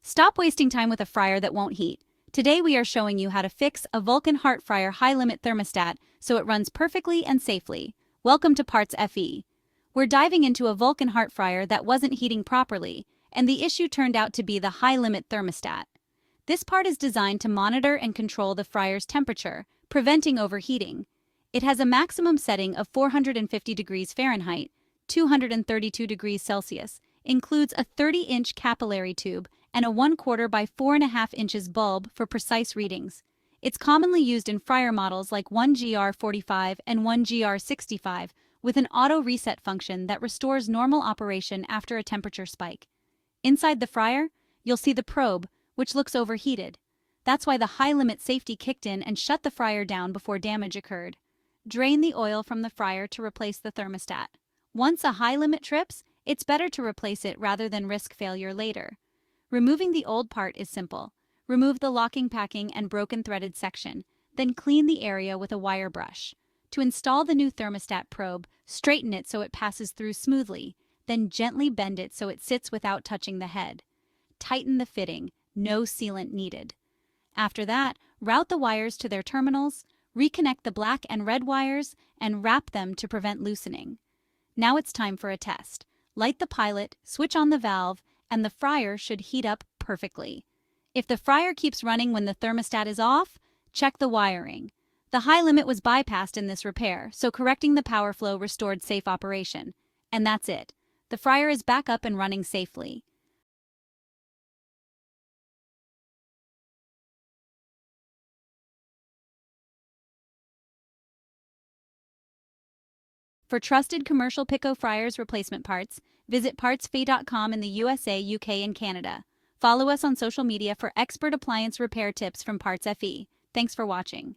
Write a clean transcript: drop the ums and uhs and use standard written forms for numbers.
Stop wasting time with a fryer that won't heat. Today we are showing you how to fix a Vulcan Hart Hi-Limit Thermostat so it runs perfectly and safely. Welcome to PartsFe. We're diving into a Vulcan Hart fryer that wasn't heating properly, and the issue turned out to be the high-limit thermostat. This part is designed to monitor and control the fryer's temperature, preventing overheating. It has a maximum setting of 450 degrees Fahrenheit, 232 degrees Celsius, includes a 30-inch capillary tube, and a 1/4 by 4.5 inches bulb for precise readings. It's commonly used in fryer models like 1GR45 and 1GR65 with an auto reset function that restores normal operation after a temperature spike. Inside the fryer, you'll see the probe, which looks overheated. That's why the high-limit safety kicked in and shut the fryer down before damage occurred. Drain the oil from the fryer to replace the thermostat. Once a high-limit trips, it's better to replace it rather than risk failure later. Removing the old part is simple. Remove the locking packing and broken threaded section, then clean the area with a wire brush. To install the new thermostat probe, straighten it so it passes through smoothly, then gently bend it so it sits without touching the head. Tighten the fitting, no sealant needed. After that, route the wires to their terminals, reconnect the black and red wires, and wrap them to prevent loosening. Now it's time for a test. Light the pilot, switch on the valve, and the fryer should heat up perfectly. If the fryer keeps running when the thermostat is off, check the wiring. The high limit was bypassed in this repair, so correcting the power flow restored safe operation. And that's it. The fryer is back up and running safely. For trusted commercial Pico fryers replacement parts, visit PartsFe.com in the USA, UK, and Canada. Follow us on social media for expert appliance repair tips from PartsFe. Thanks for watching.